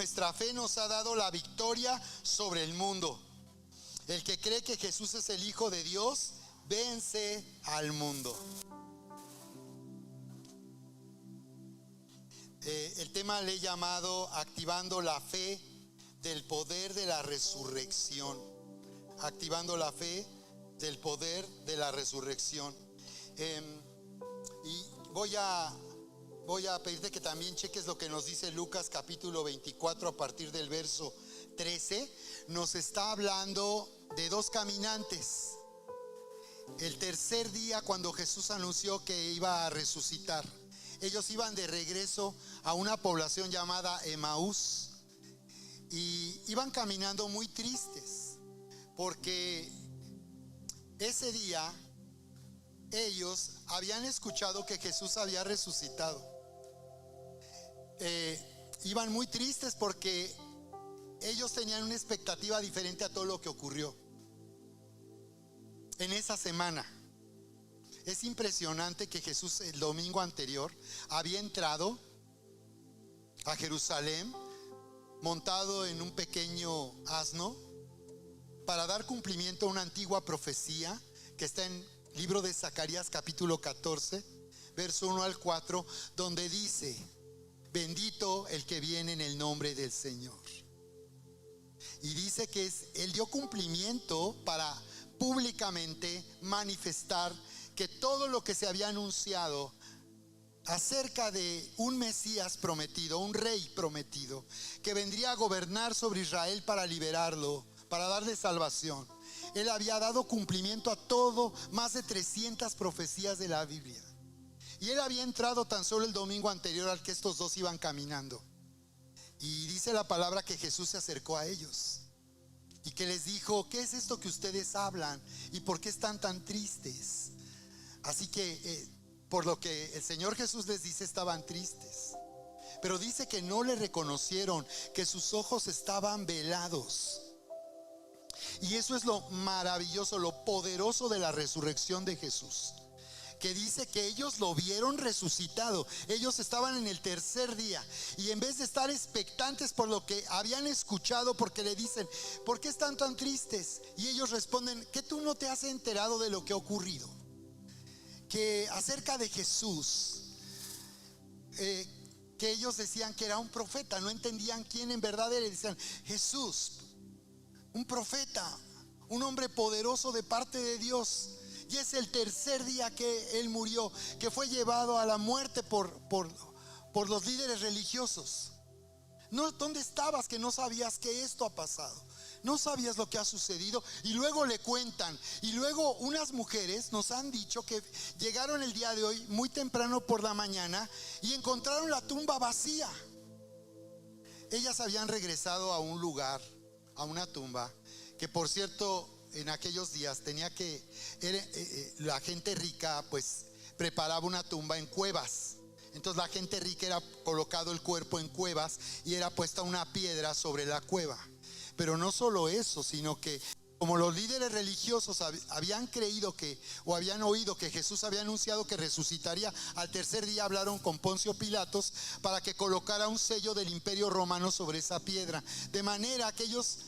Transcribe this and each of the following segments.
nuestra fe nos ha dado la victoria sobre el mundo. El que cree que Jesús es el Hijo de Dios, vence al mundo. El tema le he llamado activando la fe del poder de la resurrección. Activando la fe del poder de la resurrección. Y voy a pedirte que también cheques lo que nos dice Lucas capítulo 24 a partir del verso 13. Nos está hablando de dos caminantes. El tercer día, cuando Jesús anunció que iba a resucitar, ellos iban de regreso a una población llamada Emaús y iban caminando muy tristes porque ese día ellos habían escuchado que Jesús había resucitado. Iban muy tristes porque ellos tenían una expectativa diferente a todo lo que ocurrió en esa semana. Es impresionante que Jesús el domingo anterior había entrado a Jerusalén montado en un pequeño asno para dar cumplimiento a una antigua profecía que está en el libro de Zacarías capítulo 14, verso 1 al 4, donde dice: bendito el que viene en el nombre del Señor. Y dice que Él dio cumplimiento para públicamente manifestar que todo lo que se había anunciado acerca de un Mesías prometido, un rey prometido, que vendría a gobernar sobre Israel para liberarlo, para darle salvación. Él había dado cumplimiento a todo, más de 300 profecías de la Biblia. Y él había entrado tan solo el domingo anterior al que estos dos iban caminando. Y dice la palabra que Jesús se acercó a ellos y que les dijo: ¿qué es esto que ustedes hablan? ¿Y por qué están tan tristes? Así que por lo que el Señor Jesús les dice, estaban tristes. Pero dice que no le reconocieron, que sus ojos estaban velados. Y eso es lo maravilloso, lo poderoso de la resurrección de Jesús, que dice que ellos lo vieron resucitado. Ellos estaban en el tercer día y en vez de estar expectantes por lo que habían escuchado, porque le dicen: ¿por qué están tan tristes? Y ellos responden: ¿que tú no te has enterado de lo que ha ocurrido? Que acerca de Jesús, que ellos decían que era un profeta, no entendían quién en verdad era. Decían: Jesús, un profeta, un hombre poderoso de parte de Dios. Y es el tercer día que él murió, que fue llevado a la muerte por los líderes religiosos. No, ¿dónde estabas que no sabías que esto ha pasado? No sabías lo que ha sucedido. Y luego le cuentan. Y luego unas mujeres nos han dicho que llegaron el día de hoy muy temprano por la mañana y encontraron la tumba vacía. Ellas habían regresado a un lugar, a una tumba, que por cierto en aquellos días tenía que la gente rica pues preparaba una tumba en cuevas. Entonces la gente rica era colocado el cuerpo en cuevas y era puesta una piedra sobre la cueva. Pero no solo eso, sino que como los líderes religiosos habían creído que, o habían oído que Jesús había anunciado que resucitaría al tercer día, hablaron con Poncio Pilatos para que colocara un sello del Imperio Romano sobre esa piedra, de manera que ellos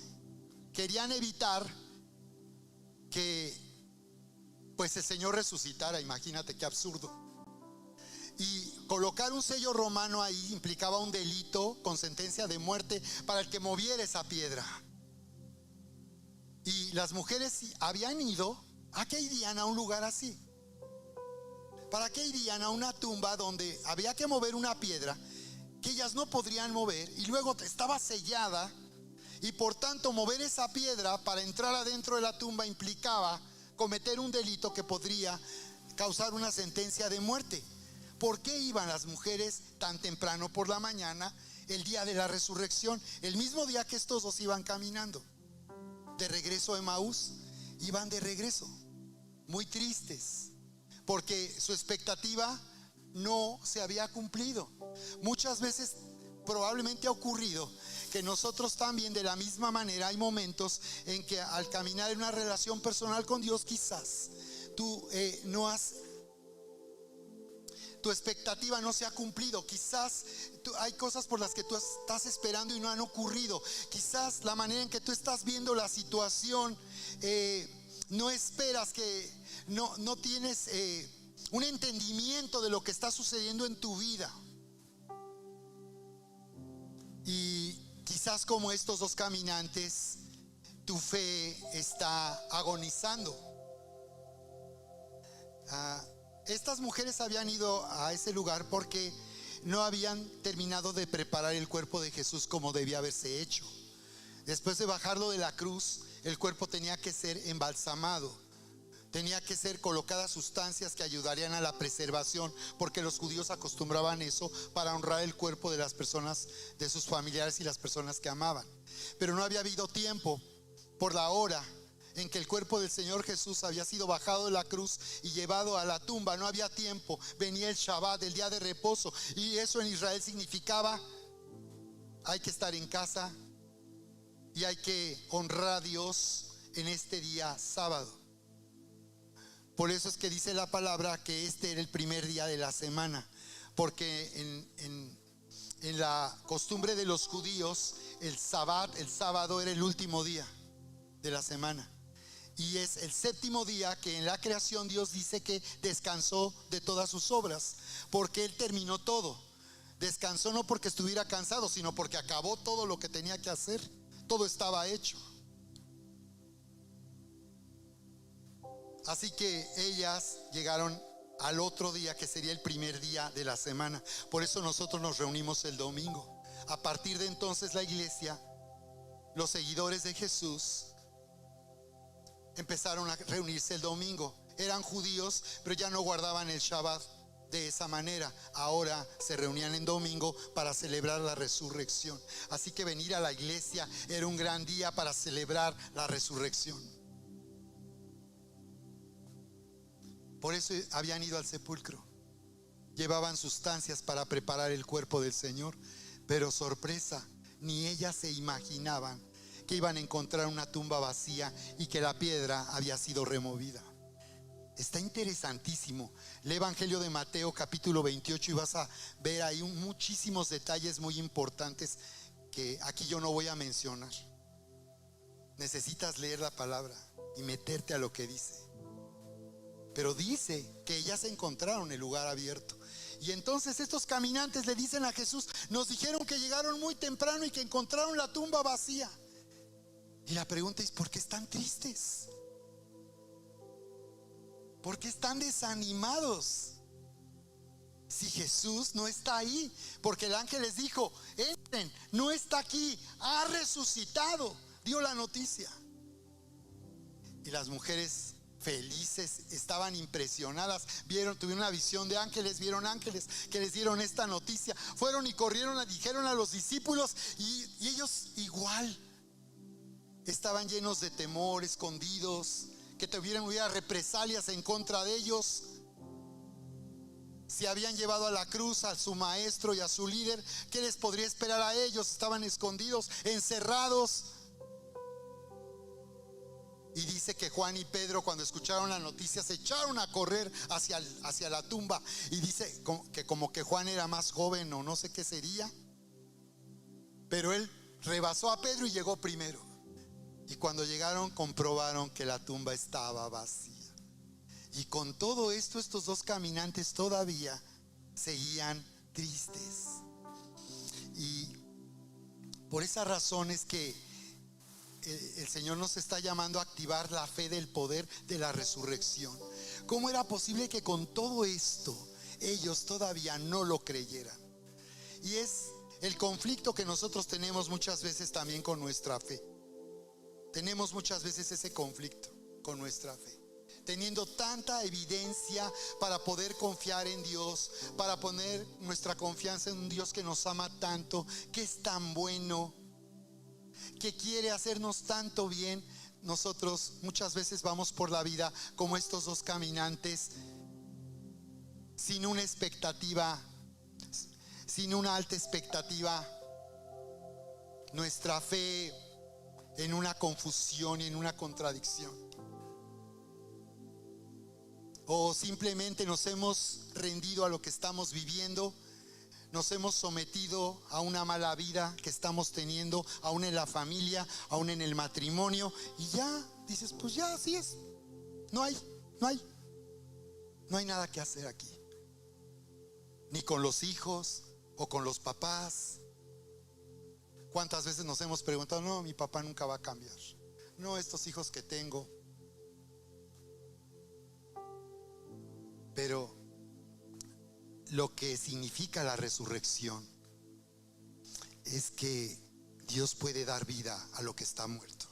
querían evitar que pues el Señor resucitara. Imagínate qué absurdo. Y colocar un sello romano ahí implicaba un delito con sentencia de muerte para el que moviera esa piedra. Y las mujeres habían ido. ¿A qué irían a un lugar así? ¿Para qué irían a una tumba donde había que mover una piedra que ellas no podrían mover y luego estaba sellada? Y por tanto mover esa piedra para entrar adentro de la tumba implicaba cometer un delito que podría causar una sentencia de muerte. ¿Por qué iban las mujeres tan temprano por la mañana el día de la resurrección? El mismo día que estos dos iban caminando de regreso a Emaús, iban de regreso muy tristes porque su expectativa no se había cumplido. Muchas veces probablemente ha ocurrido que nosotros también de la misma manera hay momentos en que al caminar en una relación personal con Dios, quizás tú no has tu expectativa no se ha cumplido. Quizás hay cosas por las que tú estás esperando y no han ocurrido. Quizás la manera en que tú estás viendo la situación, no esperas que, no tienes un entendimiento de lo que está sucediendo en tu vida. Y quizás como estos dos caminantes, tu fe está agonizando. Estas mujeres habían ido a ese lugar porque no habían terminado de preparar el cuerpo de Jesús como debía haberse hecho. Después de bajarlo de la cruz, el cuerpo tenía que ser embalsamado, tenía que ser colocadas sustancias que ayudarían a la preservación, porque los judíos acostumbraban eso para honrar el cuerpo de las personas, de sus familiares y las personas que amaban. Pero no había habido tiempo por la hora en que el cuerpo del Señor Jesús había sido bajado de la cruz y llevado a la tumba. No había tiempo. Venía el Shabbat, el día de reposo, y eso en Israel significaba: hay que estar en casa y hay que honrar a Dios en este día sábado. Por eso es que dice la palabra que este era el primer día de la semana, porque en la costumbre de los judíos el sábado era el último día de la semana. Y es el séptimo día que en la creación Dios dice que descansó de todas sus obras, porque Él terminó todo. Descansó no porque estuviera cansado, sino porque acabó todo lo que tenía que hacer. Todo estaba hecho. Así que ellas llegaron al otro día, que sería el primer día de la semana. Por eso nosotros nos reunimos el domingo. A partir de entonces la iglesia, los seguidores de Jesús, empezaron a reunirse el domingo. Eran judíos, pero ya no guardaban el Shabbat de esa manera. Ahora se reunían en domingo para celebrar la resurrección. Así que venir a la iglesia era un gran día para celebrar la resurrección. Por eso habían ido al sepulcro. Llevaban sustancias para preparar el cuerpo del Señor. Pero sorpresa, ni ellas se imaginaban que iban a encontrar una tumba vacía y que la piedra había sido removida. Está interesantísimo. Lee Evangelio de Mateo capítulo 28 y vas a ver ahí muchísimos detalles muy importantes que aquí yo no voy a mencionar. Necesitas leer la palabra y meterte a lo que dice. Pero dice que ellas encontraron el lugar abierto. Y entonces estos caminantes le dicen a Jesús: nos dijeron que llegaron muy temprano y que encontraron la tumba vacía. Y la pregunta es: ¿por qué están tristes? ¿Por qué están desanimados? Si Jesús no está ahí, porque el ángel les dijo: entren, no está aquí, ha resucitado, dio la noticia. Y las mujeres felices, estaban impresionadas, tuvieron una visión de ángeles, vieron ángeles que les dieron esta noticia, fueron y corrieron, dijeron a los discípulos, y ellos igual estaban llenos de temor, escondidos, que hubiera represalias en contra de ellos. Si habían llevado a la cruz a su maestro y a su líder, ¿qué les podría esperar a ellos? Estaban escondidos, encerrados. Y dice que Juan y Pedro, cuando escucharon la noticia, se echaron a correr hacia la tumba. Y dice que como que Juan era más joven o no sé qué sería, pero él rebasó a Pedro y llegó primero. Y cuando llegaron, comprobaron que la tumba estaba vacía. Y con todo esto, estos dos caminantes todavía seguían tristes. Y por esa razón es que el Señor nos está llamando a activar la fe del poder de la resurrección. ¿Cómo era posible que con todo esto ellos todavía no lo creyeran? Y es el conflicto que nosotros tenemos muchas veces también con nuestra fe. Tenemos muchas veces ese conflicto con nuestra fe, teniendo tanta evidencia para poder confiar en Dios, para poner nuestra confianza en un Dios que nos ama tanto, que es tan bueno, que quiere hacernos tanto bien. Nosotros muchas veces vamos por la vida como estos dos caminantes, sin una expectativa, sin una alta expectativa. Nuestra fe en una confusión y en una contradicción. o simplemente nos hemos rendido a lo que estamos viviendo, nos hemos sometido a una mala vida que estamos teniendo, aún en la familia, aún en el matrimonio, y ya dices, pues ya así es, no hay nada que hacer aquí, ni con los hijos o con los papás. ¿Cuántas veces nos hemos preguntado, no, mi papá nunca va a cambiar, no, estos hijos que tengo? Pero lo que significa la resurrección es que Dios puede dar vida a lo que está muerto.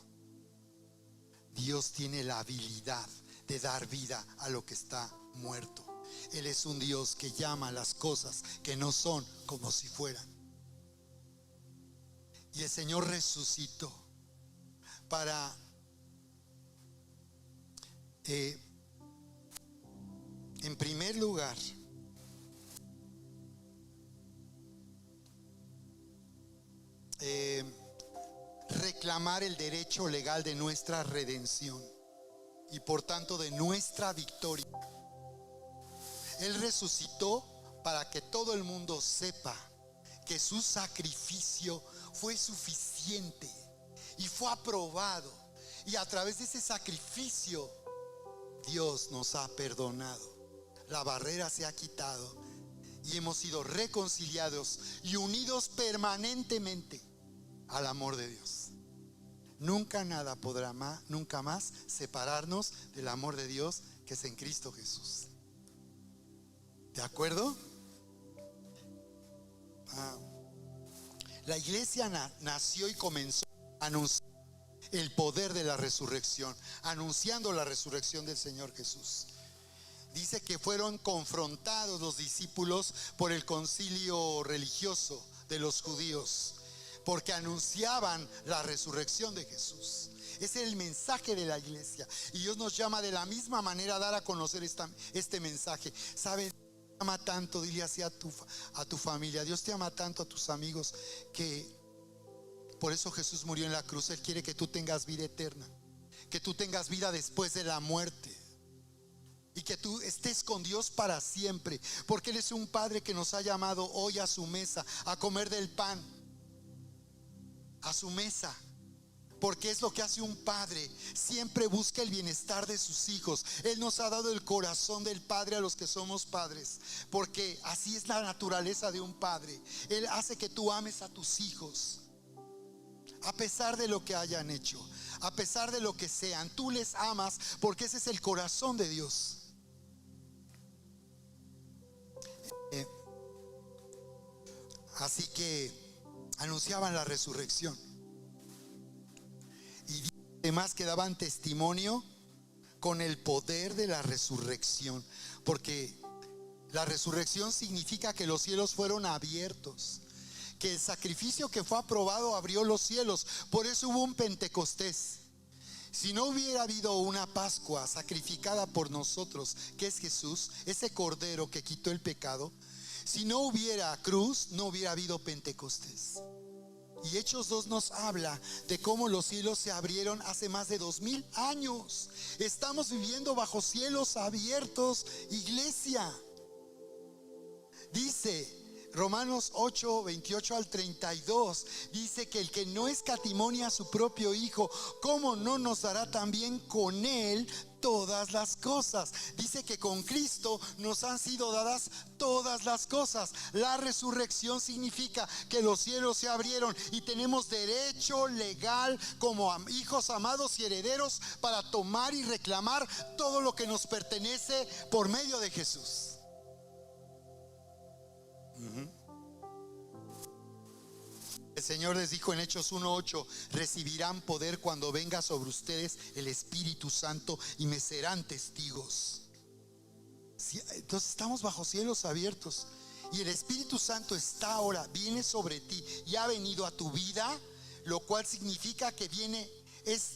Dios tiene la habilidad de dar vida a lo que está muerto. Él es un Dios que llama a las cosas que no son como si fueran. Y el Señor resucitó para en primer lugar, reclamar el derecho legal de nuestra redención y por tanto de nuestra victoria. Él resucitó para que todo el mundo sepa que su sacrificio fue suficiente y fue aprobado, y a través de ese sacrificio Dios nos ha perdonado. La barrera se ha quitado y hemos sido reconciliados y unidos permanentemente al amor de Dios. Nunca nada podrá nunca más separarnos del amor de Dios que es en Cristo Jesús. ¿De acuerdo? La iglesia nació y comenzó a anunciar el poder de la resurrección, anunciando la resurrección del Señor Jesús. Dice que fueron confrontados los discípulos por el concilio religioso de los judíos, porque anunciaban la resurrección de Jesús. Ese es el mensaje de la iglesia, y Dios nos llama de la misma manera a dar a conocer este mensaje. ¿Sabes? Dios te ama tanto, dile así a tu familia, Dios te ama tanto, a tus amigos, que por eso Jesús murió en la cruz. Él quiere que tú tengas vida eterna, que tú tengas vida después de la muerte, y que tú estés con Dios para siempre, porque Él es un Padre que nos ha llamado hoy a su mesa, a comer del pan, a su mesa. Porque es lo que hace un padre, siempre busca el bienestar de sus hijos. Él nos ha dado el corazón del Padre a los que somos padres, porque así es la naturaleza de un padre. Él hace que tú ames a tus hijos, a pesar de lo que hayan hecho, a pesar de lo que sean. Tú les amas porque ese es el corazón de Dios. Así que anunciaban la resurrección, y además que daban testimonio con el poder de la resurrección, porque la resurrección significa que los cielos fueron abiertos, que el sacrificio que fue aprobado abrió los cielos. Por eso hubo un Pentecostés. Si no hubiera habido una Pascua sacrificada por nosotros, que es Jesús, ese cordero que quitó el pecado, si no hubiera cruz, no hubiera habido Pentecostés. Y Hechos 2 nos habla de cómo los cielos se abrieron hace más de 2000 años. Estamos viviendo bajo cielos abiertos, iglesia. Dice Romanos 8, 28 al 32, dice que el que no escatimonia a su propio Hijo, ¿cómo no nos dará también con Él todas las cosas? Dice que con Cristo nos han sido dadas todas las cosas. La resurrección significa que los cielos se abrieron y tenemos derecho legal como hijos amados y herederos para tomar y reclamar todo lo que nos pertenece por medio de Jesús. El Señor les dijo en Hechos 1:8: recibirán poder cuando venga sobre ustedes el Espíritu Santo y me serán testigos. Entonces estamos bajo cielos abiertos y el Espíritu Santo está ahora, viene sobre ti y ha venido a tu vida, lo cual significa que es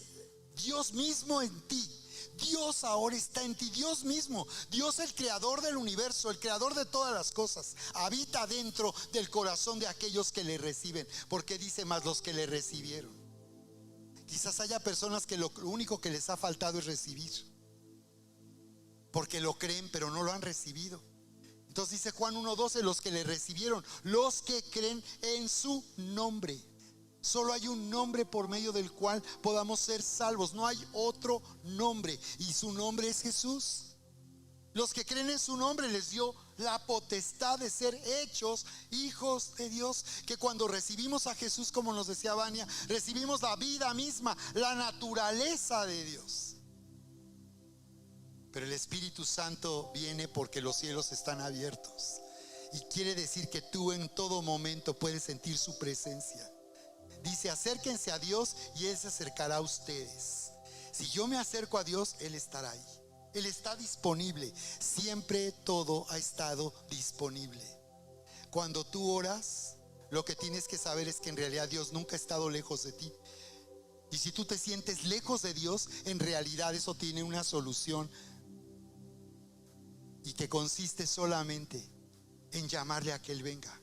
Dios mismo en ti. Dios ahora está en ti, Dios mismo, Dios el creador del universo, el creador de todas las cosas, habita dentro del corazón de aquellos que le reciben, porque dice más los que le recibieron. Quizás haya personas que lo único que les ha faltado es recibir. porque lo creen pero no lo han recibido. Entonces dice Juan 1:12, los que le recibieron, los que creen en su nombre. Solo hay un nombre por medio del cual podamos ser salvos, no hay otro nombre, y su nombre es Jesús. Los que creen en su nombre les dio la potestad de ser hechos hijos de Dios. Que cuando recibimos a Jesús, como nos decía Vania, recibimos la vida misma, la naturaleza de Dios. Pero el Espíritu Santo viene porque los cielos están abiertos, y quiere decir que tú en todo momento puedes sentir su presencia. Dice: acérquense a Dios y Él se acercará a ustedes. Si yo me acerco a Dios, Él estará ahí. Él está disponible. Siempre todo ha estado disponible. Cuando tú oras, lo que tienes que saber es que en realidad Dios nunca ha estado lejos de ti. Y si tú te sientes lejos de Dios, en realidad eso tiene una solución, y que consiste solamente en llamarle a que Él venga.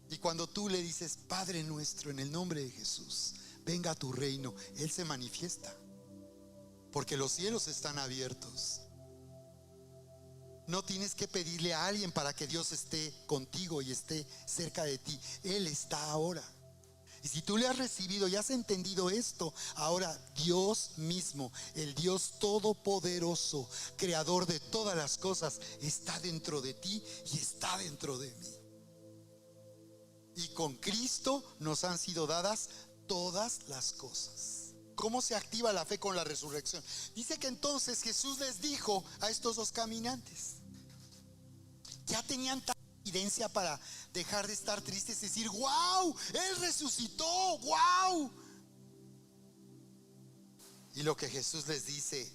Y cuando tú le dices: Padre nuestro, en el nombre de Jesús, venga a tu reino, Él se manifiesta, porque los cielos están abiertos. No tienes que pedirle a alguien para que Dios esté contigo y esté cerca de ti. Él está ahora. Y si tú le has recibido y has entendido esto, ahora Dios mismo, el Dios todopoderoso, creador de todas las cosas, está dentro de ti y está dentro de mí. Y con Cristo nos han sido dadas todas las cosas. ¿Cómo se activa la fe con la resurrección? Dice que entonces Jesús les dijo a estos dos caminantes, ya tenían tanta evidencia para dejar de estar tristes y decir: ¡wow! Él resucitó, ¡wow! Y lo que Jesús les dice,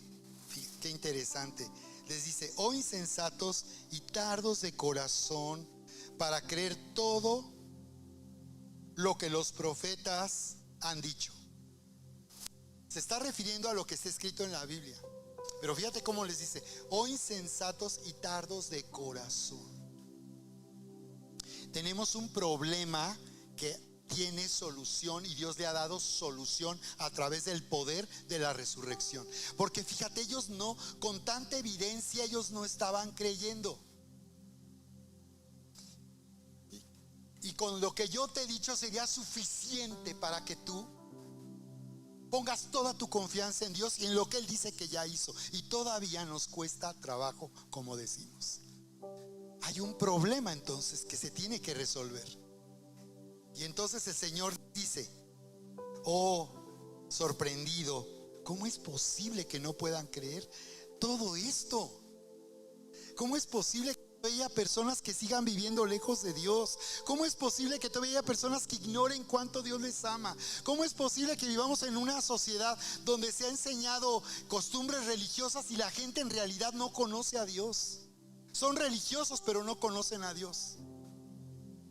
qué interesante, les dice: oh insensatos y tardos de corazón para creer todo lo que los profetas han dicho. Se está refiriendo a lo que está escrito en la Biblia. Pero fíjate cómo les dice: oh insensatos y tardos de corazón. Tenemos un problema que tiene solución, y Dios le ha dado solución a través del poder de la resurrección. Porque fíjate, ellos no, con tanta evidencia, ellos no estaban creyendo. Y con lo que yo te he dicho sería suficiente para que tú pongas toda tu confianza en Dios y en lo que Él dice que ya hizo. Y todavía nos cuesta trabajo, como decimos. Hay un problema entonces que se tiene que resolver. Y entonces el Señor dice: oh, sorprendido, ¿cómo es posible que no puedan creer todo esto? ¿Cómo es posible que haya personas que sigan viviendo lejos de Dios? ¿Cómo es posible que todavía haya personas que ignoren cuánto Dios les ama? ¿Cómo es posible que vivamos en una sociedad donde se ha enseñado costumbres religiosas y la gente en realidad no conoce a Dios? Son religiosos pero no conocen a Dios,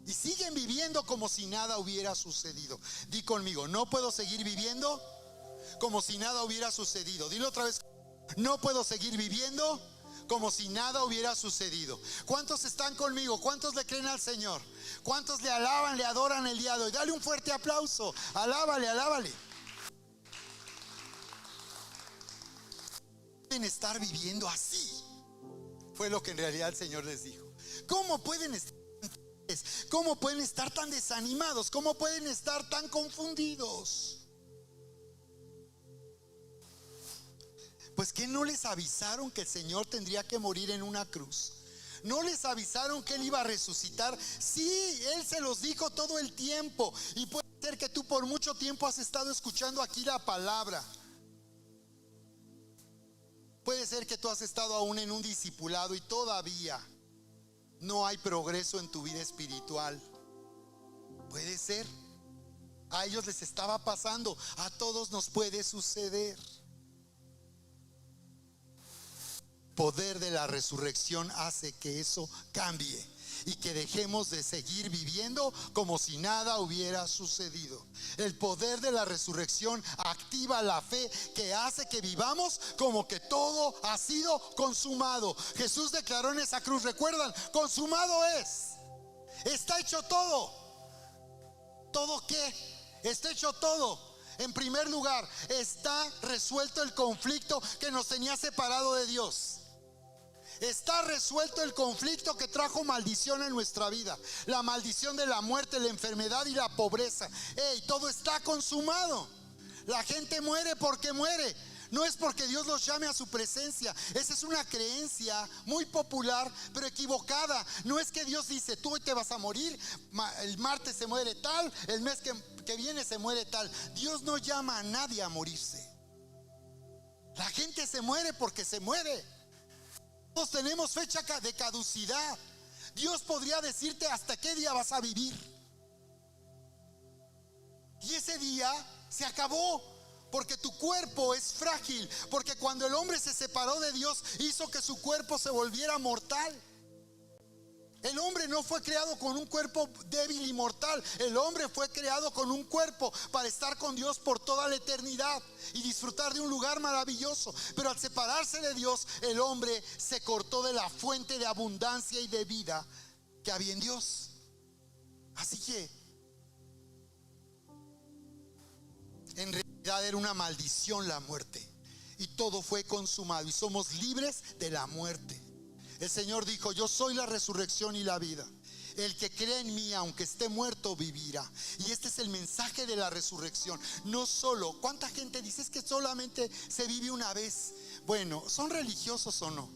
y siguen viviendo como si nada hubiera sucedido. Di conmigo: no puedo seguir viviendo como si nada hubiera sucedido. Dilo otra vez: no puedo seguir viviendo como si nada hubiera sucedido. ¿Cuántos están conmigo? ¿Cuántos le creen al Señor? ¿Cuántos le alaban, le adoran el día de hoy? Dale un fuerte aplauso. Alábale, alábale. Pueden estar viviendo así. Fue lo que en realidad el Señor les dijo. ¿Cómo pueden estar tan desanimados? ¿Cómo pueden estar tan confundidos? Pues que no les avisaron que el Señor tendría que morir en una cruz. No les avisaron que Él iba a resucitar. Sí, Él se los dijo todo el tiempo. Y puede ser que tú por mucho tiempo has estado escuchando aquí la palabra. Puede ser que tú has estado aún en un discipulado y todavía no hay progreso en tu vida espiritual. Puede ser. A ellos les estaba pasando. A todos nos puede suceder. El poder de la resurrección hace que eso cambie y que dejemos de seguir viviendo como si nada hubiera sucedido. El poder de la resurrección activa la fe que hace que vivamos como que todo ha sido consumado. Jesús declaró en esa cruz, ¿recuerdan? Consumado es. Está hecho todo. ¿Todo qué? Está hecho todo. En primer lugar, está resuelto el conflicto que nos tenía separado de Dios. Está resuelto el conflicto que trajo maldición en nuestra vida. La maldición de la muerte, la enfermedad y la pobreza. Todo está consumado. La gente muere porque muere. No es porque Dios los llame a su presencia. Esa es una creencia muy popular, pero equivocada. No es que Dios dice, tú hoy te vas a morir, el martes se muere tal, el mes que viene se muere tal. Dios no llama a nadie a morirse. La gente se muere porque se muere. Todos tenemos fecha de caducidad. Dios podría decirte hasta qué día vas a vivir. Y ese día se acabó. Porque tu cuerpo es frágil. Porque cuando el hombre se separó de Dios, hizo que su cuerpo se volviera mortal. El hombre no fue creado con un cuerpo débil y mortal. El hombre fue creado con un cuerpo para estar con Dios por toda la eternidad y disfrutar de un lugar maravilloso. Pero al separarse de Dios, el hombre se cortó de la fuente de abundancia y de vida que había en Dios. Así que en realidad era una maldición la muerte. Y todo fue consumado y somos libres de la muerte. El Señor dijo, yo soy la resurrección y la vida. El que cree en mí, aunque esté muerto, vivirá. Y este es el mensaje de la resurrección. No solo, ¿cuánta gente dice es que solamente se vive una vez? Bueno, ¿son religiosos o no?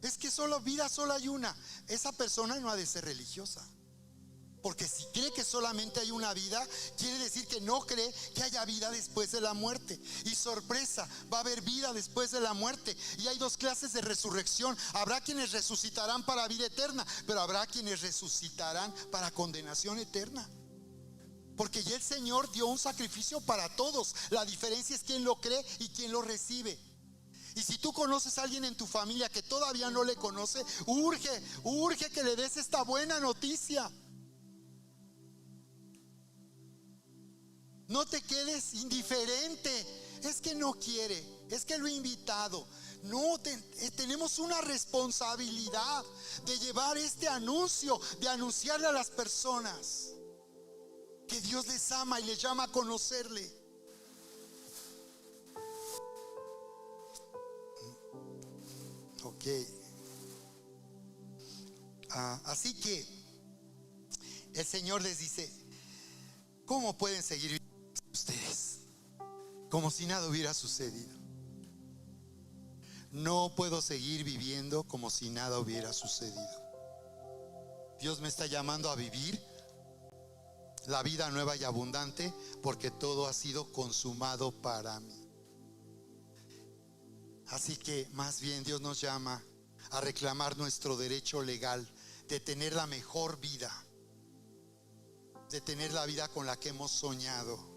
Es que vida solo hay una. Esa persona no ha de ser religiosa. Porque si cree que solamente hay una vida, quiere decir que no cree que haya vida después de la muerte. Y sorpresa, va a haber vida después de la muerte. Y hay dos clases de resurrección. Habrá quienes resucitarán para vida eterna, pero habrá quienes resucitarán para condenación eterna. Porque ya el Señor dio un sacrificio para todos. La diferencia es quién lo cree y quién lo recibe. Y si tú conoces a alguien en tu familia que todavía no le conoce, urge que le des esta buena noticia. No te quedes indiferente. Es que no quiere, es que lo he invitado. No, tenemos una responsabilidad de llevar este anuncio, de anunciarle a las personas que Dios les ama y les llama a conocerle. Ok. Así que el Señor les dice, ¿cómo pueden seguir viviendo ustedes como si nada hubiera sucedido? No puedo seguir viviendo como si nada hubiera sucedido. Dios me está llamando a vivir la vida nueva y abundante, porque todo ha sido consumado para mí. Así que más bien Dios nos llama a reclamar nuestro derecho legal de tener la mejor vida, de tener la vida con la que hemos soñado.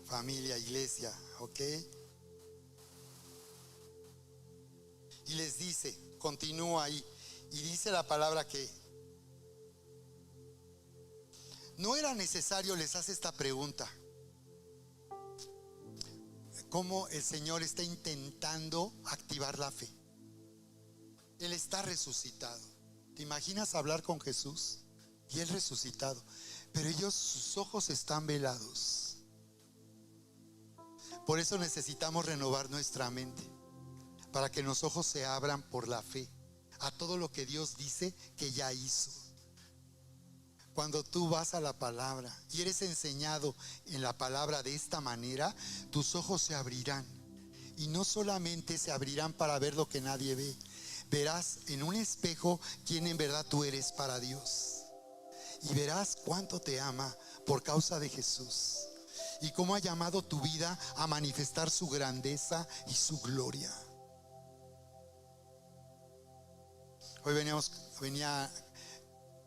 Familia, iglesia, ¿ok? Y les dice, continúa ahí, y dice la palabra que no era necesario, les hace esta pregunta: ¿cómo el Señor está intentando activar la fe? Él está resucitado. ¿Te imaginas hablar con Jesús y Él resucitado? Pero sus ojos están velados. Por eso necesitamos renovar nuestra mente, para que los ojos se abran por la fe a todo lo que Dios dice que ya hizo. Cuando tú vas a la palabra y eres enseñado en la palabra de esta manera, tus ojos se abrirán. Y no solamente se abrirán para ver lo que nadie ve, verás en un espejo quién en verdad tú eres para Dios. Y verás cuánto te ama por causa de Jesús, y cómo ha llamado tu vida a manifestar su grandeza y su gloria. Hoy venía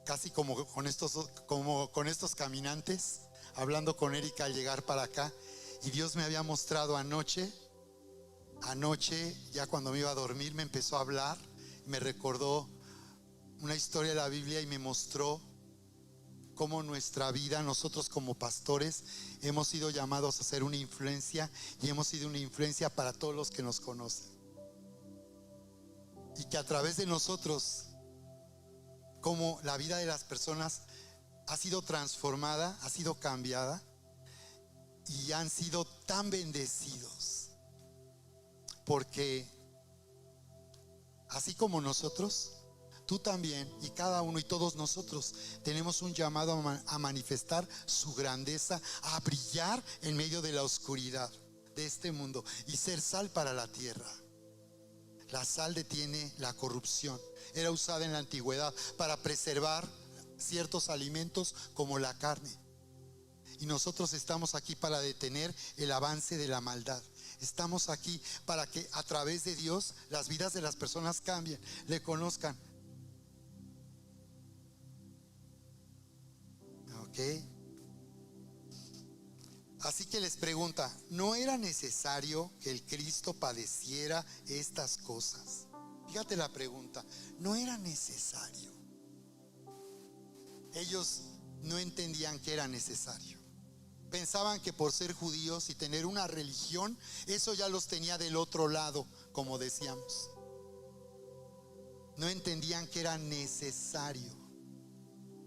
casi como con estos caminantes, hablando con Erika al llegar para acá, y Dios me había mostrado anoche, ya cuando me iba a dormir, me empezó a hablar, me recordó una historia de la Biblia y me mostró cómo nuestra vida, nosotros como pastores, hemos sido llamados a ser una influencia, y hemos sido una influencia para todos los que nos conocen. Y que a través de nosotros, como la vida de las personas ha sido transformada, ha sido cambiada y han sido tan bendecidos, porque así como nosotros, tú también y cada uno y todos nosotros tenemos un llamado a manifestar su grandeza, a brillar en medio de la oscuridad de este mundo y ser sal para la tierra. La sal detiene la corrupción. Era usada en la antigüedad para preservar ciertos alimentos como la carne. Y nosotros estamos aquí para detener el avance de la maldad. Estamos aquí para que a través de Dios las vidas de las personas cambien, le conozcan. ¿Ok? Así que les pregunta, ¿no era necesario que el Cristo padeciera estas cosas? Fíjate la pregunta, ¿no era necesario? Ellos no entendían que era necesario. Pensaban que por ser judíos y tener una religión, eso ya los tenía del otro lado, como decíamos. No entendían que era necesario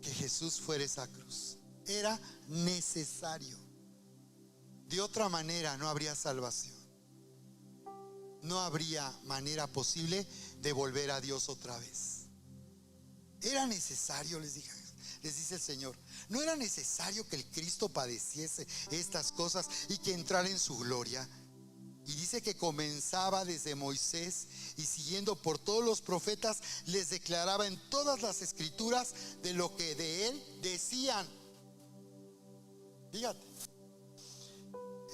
que Jesús fuera esa cruz. Era necesario. De otra manera no habría salvación. No habría manera posible de volver a Dios otra vez. Era necesario, les dice el Señor. No era necesario que el Cristo padeciese estas cosas y que entrara en su gloria. Y dice que comenzaba desde Moisés y siguiendo por todos los profetas les declaraba en todas las escrituras de lo que de él decían. Fíjate.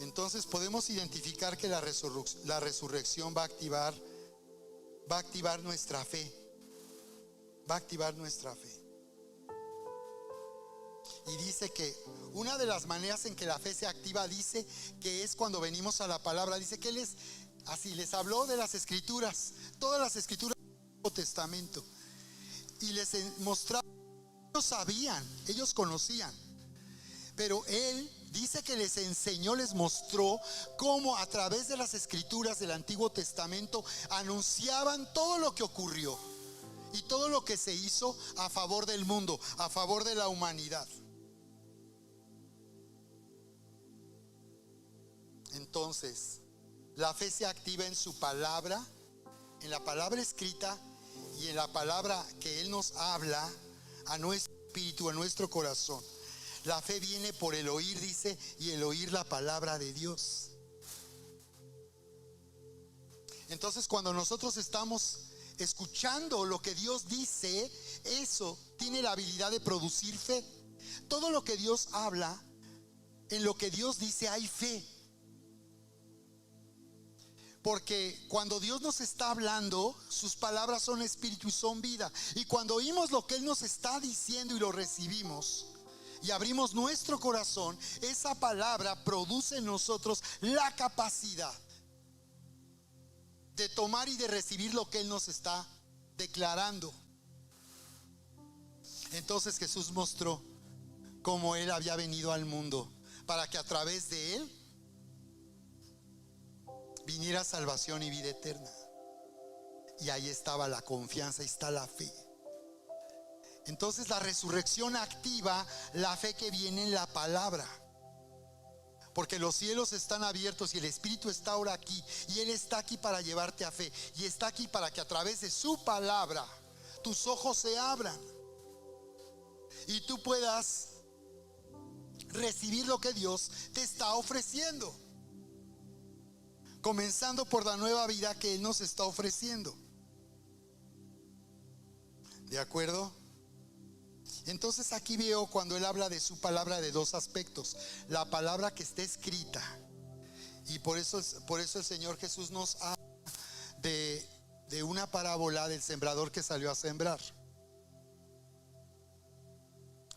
Entonces podemos identificar que la resurrección va a activar nuestra fe. Va a activar nuestra fe. Y dice que una de las maneras en que la fe se activa, dice que es cuando venimos a la palabra. Dice que les habló de las escrituras, todas las escrituras del Nuevo Testamento, y les mostraba. Ellos sabían, ellos conocían, pero él dice que les enseñó, les mostró cómo a través de las escrituras del Antiguo Testamento anunciaban todo lo que ocurrió y todo lo que se hizo a favor del mundo, a favor de la humanidad. Entonces, la fe se activa en su palabra, en la palabra escrita y en la palabra que Él nos habla a nuestro espíritu, a nuestro corazón. La fe viene por el oír, dice, y el oír la palabra de Dios. Entonces, cuando nosotros estamos escuchando lo que Dios dice, eso tiene la habilidad de producir fe. Todo lo que Dios habla, en lo que Dios dice hay fe. Porque cuando Dios nos está hablando, sus palabras son espíritu y son vida. Y cuando oímos lo que Él nos está diciendo y lo recibimos y abrimos nuestro corazón, esa palabra produce en nosotros la capacidad de tomar y de recibir lo que Él nos está declarando. Entonces Jesús mostró cómo Él había venido al mundo para que a través de Él viniera salvación y vida eterna. Y ahí estaba la confianza, ahí está la fe. Entonces la resurrección activa la fe que viene en la palabra. Porque los cielos están abiertos y el Espíritu está ahora aquí. Y Él está aquí para llevarte a fe. Y está aquí para que a través de su palabra tus ojos se abran y tú puedas recibir lo que Dios te está ofreciendo. Comenzando por la nueva vida que Él nos está ofreciendo. ¿De acuerdo? Entonces aquí veo cuando Él habla de su palabra de dos aspectos. La palabra que está escrita. Y por eso el Señor Jesús nos habla de una parábola del sembrador que salió a sembrar.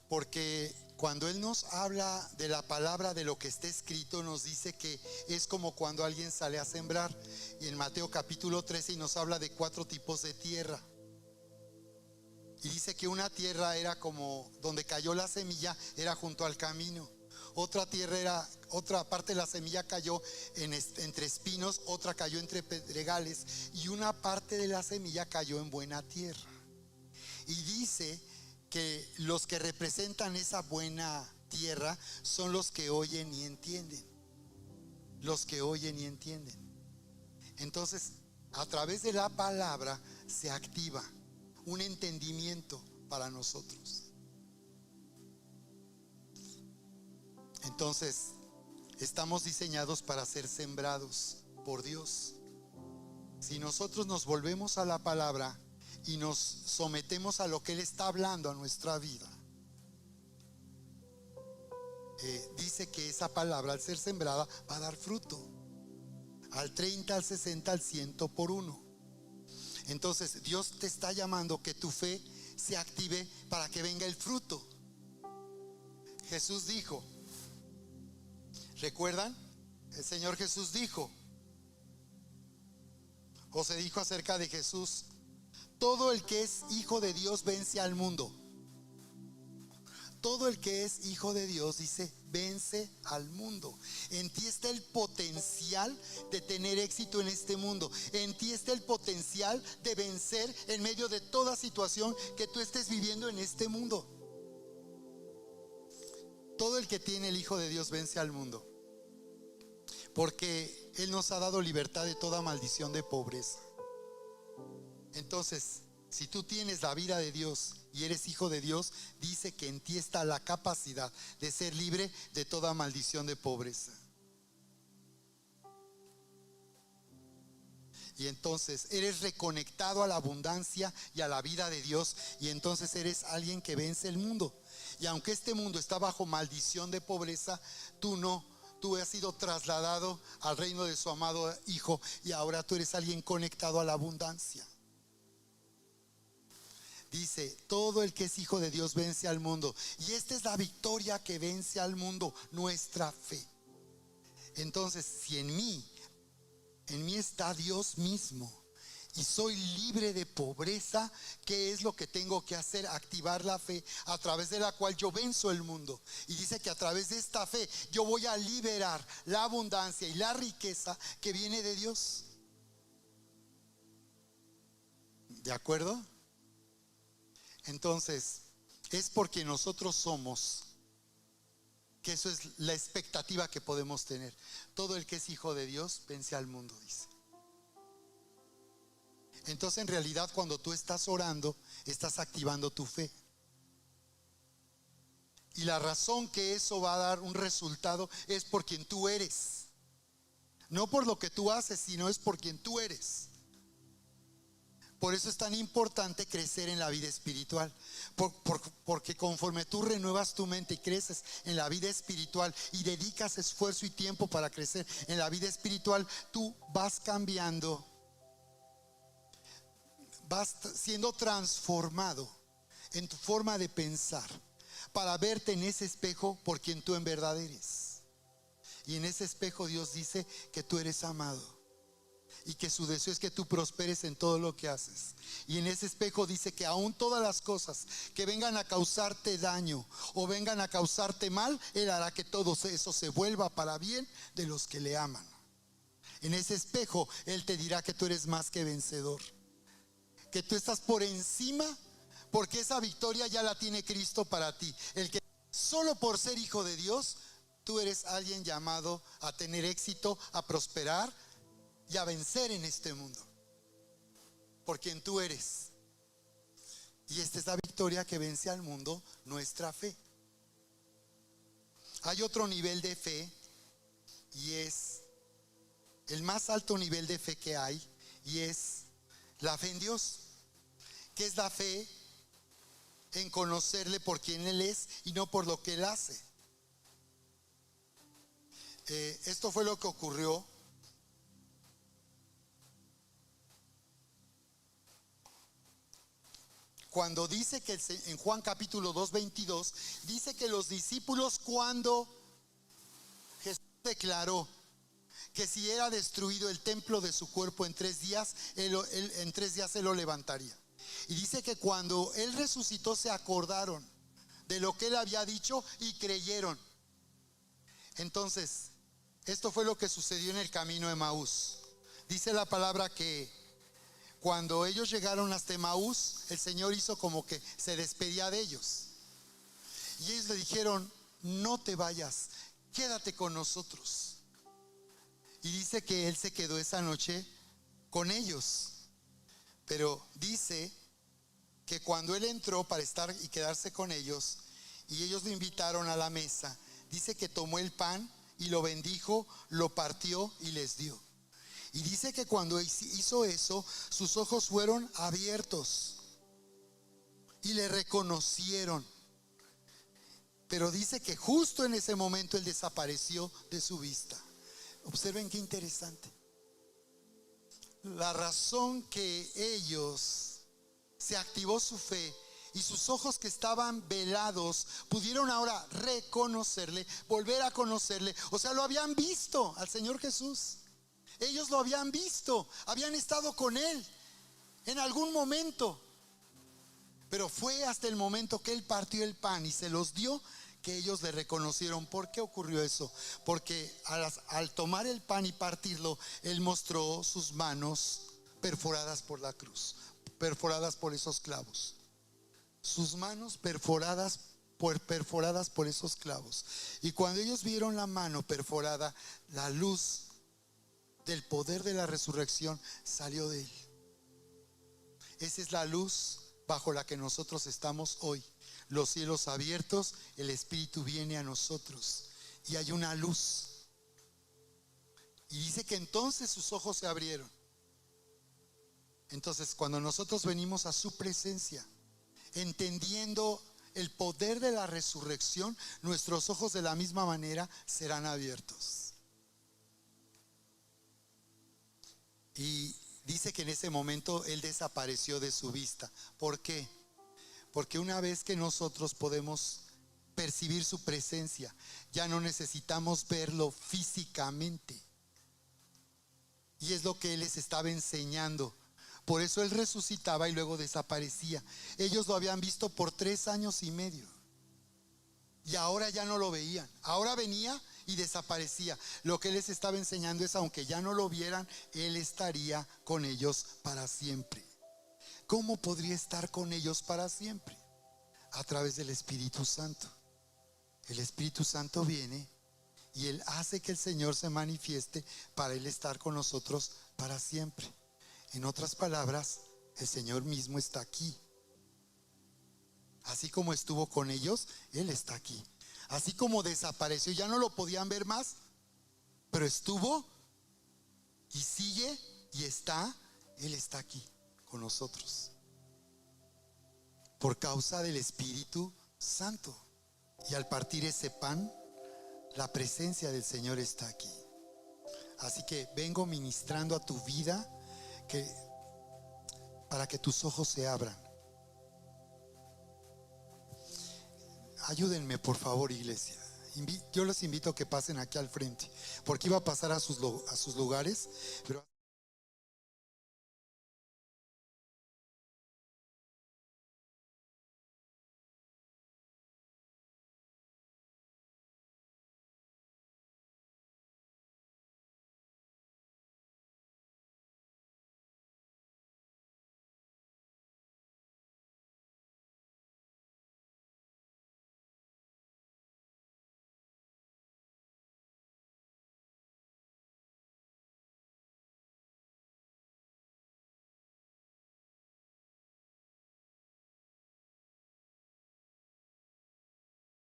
Porque cuando Él nos habla de la palabra, de lo que está escrito, nos dice que es como cuando alguien sale a sembrar. Y en Mateo capítulo 13 nos habla de 4 tipos de tierra. Y dice que una tierra era como donde cayó la semilla, era junto al camino. Otra parte de la semilla cayó entre espinos, otra cayó entre pedregales y una parte de la semilla cayó en buena tierra. Y dice que los que representan esa buena tierra son los que oyen y entienden. Los que oyen y entienden. Entonces, a través de la palabra se activa un entendimiento para nosotros. Entonces, estamos diseñados para ser sembrados por Dios. Si nosotros nos volvemos a la palabra y nos sometemos a lo que Él está hablando a nuestra vida, dice que esa palabra, al ser sembrada, va a dar fruto. Al 30, al 60, al 100 por uno. Entonces Dios te está llamando que tu fe se active para que venga el fruto. Jesús dijo, ¿recuerdan? El Señor Jesús dijo, o se dijo acerca de Jesús: todo el que es hijo de Dios vence al mundo. Todo el que es hijo de Dios, dice, vence al mundo. En ti está el potencial de tener éxito en este mundo. En ti está el potencial de vencer en medio de toda situación que tú estés viviendo en este mundo. Todo el que tiene el Hijo de Dios vence al mundo, porque Él nos ha dado libertad de toda maldición de pobreza. Entonces, si tú tienes la vida de Dios y eres hijo de Dios, dice que en ti está la capacidad de ser libre de toda maldición de pobreza. Y entonces eres reconectado a la abundancia y a la vida de Dios, y entonces eres alguien que vence el mundo. Y aunque este mundo está bajo maldición de pobreza, tú no. Tú has sido trasladado al reino de su amado Hijo, y ahora tú eres alguien conectado a la abundancia. Dice, todo el que es hijo de Dios vence al mundo. Y esta es la victoria que vence al mundo, nuestra fe. Entonces, si en mí está Dios mismo, y soy libre de pobreza, ¿qué es lo que tengo que hacer? Activar la fe, a través de la cual yo venzo el mundo. Y dice que a través de esta fe yo voy a liberar la abundancia y la riqueza que viene de Dios. ¿De acuerdo? Entonces, es porque nosotros somos, que eso es la expectativa que podemos tener. Todo el que es hijo de Dios vence al mundo, dice. Entonces, en realidad, cuando tú estás orando, estás activando tu fe. Y la razón que eso va a dar un resultado es por quien tú eres. No por lo que tú haces, sino es por quien tú eres. Por eso es tan importante crecer en la vida espiritual, porque conforme tú renuevas tu mente y creces en la vida espiritual y dedicas esfuerzo y tiempo para crecer en la vida espiritual, tú vas cambiando, vas siendo transformado en tu forma de pensar, para verte en ese espejo por quien tú en verdad eres. Y en ese espejo Dios dice que tú eres amado, y que su deseo es que tú prosperes en todo lo que haces. Y en ese espejo dice que aún todas las cosas que vengan a causarte daño o vengan a causarte mal, Él hará que todo eso se vuelva para bien de los que le aman. En ese espejo Él te dirá que tú eres más que vencedor, que tú estás por encima, porque esa victoria ya la tiene Cristo para ti. El que solo por ser hijo de Dios, tú eres alguien llamado a tener éxito, a prosperar y a vencer en este mundo, por quien tú eres. Y esta es la victoria que vence al mundo, nuestra fe. Hay otro nivel de fe, y es el más alto nivel de fe que hay, y es la fe en Dios, que es la fe en conocerle por quien Él es y no por lo que Él hace. Esto fue lo que ocurrió cuando dice que en Juan capítulo 2, 22, dice que los discípulos, cuando Jesús declaró que si era destruido el templo de su cuerpo en 3 días, en 3 días Él lo levantaría. Y dice que cuando Él resucitó se acordaron de lo que Él había dicho y creyeron. Entonces, esto fue lo que sucedió en el camino de Emaús. Dice la palabra que cuando ellos llegaron hasta Emaús, el Señor hizo como que se despedía de ellos. Y ellos le dijeron: no te vayas, quédate con nosotros. Y dice que Él se quedó esa noche con ellos. Pero dice que cuando Él entró para estar y quedarse con ellos, y ellos lo invitaron a la mesa, dice que tomó el pan y lo bendijo, lo partió y les dio. Y dice que cuando hizo eso, sus ojos fueron abiertos y le reconocieron. Pero dice que justo en ese momento Él desapareció de su vista. Observen qué interesante. La razón que ellos se activó su fe y sus ojos que estaban velados pudieron ahora reconocerle, volver a conocerle. O sea, lo habían visto al Señor Jesús. Ellos lo habían visto, habían estado con Él en algún momento. Pero fue hasta el momento que Él partió el pan y se los dio que ellos le reconocieron. ¿Por qué ocurrió eso? Porque al tomar el pan y partirlo, Él mostró sus manos perforadas por la cruz, perforadas por esos clavos. Sus manos perforadas por esos clavos. Y cuando ellos vieron la mano perforada, la luz del poder de la resurrección salió de Él. Esa es la luz bajo la que nosotros estamos hoy. Los cielos abiertos, el Espíritu viene a nosotros y hay una luz. Y dice que entonces sus ojos se abrieron. Entonces, cuando nosotros venimos a su presencia, entendiendo el poder de la resurrección, nuestros ojos de la misma manera serán abiertos. Y dice que en ese momento Él desapareció de su vista. ¿Por qué? Porque una vez que nosotros podemos percibir su presencia, ya no necesitamos verlo físicamente. Y es lo que Él les estaba enseñando. Por eso Él resucitaba y luego desaparecía. Ellos lo habían visto por 3 años y medio. Y ahora ya no lo veían. Ahora venía y desaparecía. Lo que Él les estaba enseñando es, aunque ya no lo vieran, Él estaría con ellos para siempre. ¿Cómo podría estar con ellos para siempre? A través del Espíritu Santo. El Espíritu Santo viene y Él hace que el Señor se manifieste para Él estar con nosotros para siempre. En otras palabras, el Señor mismo está aquí. Así como estuvo con ellos, Él está aquí. Así como desapareció, ya no lo podían ver más, pero estuvo y sigue y está. Él está aquí con nosotros por causa del Espíritu Santo. Y al partir ese pan, la presencia del Señor está aquí. Así que vengo ministrando a tu vida para que tus ojos se abran. Ayúdenme, por favor, iglesia. Yo los invito a que pasen aquí al frente, porque iba a pasar a sus lugares, pero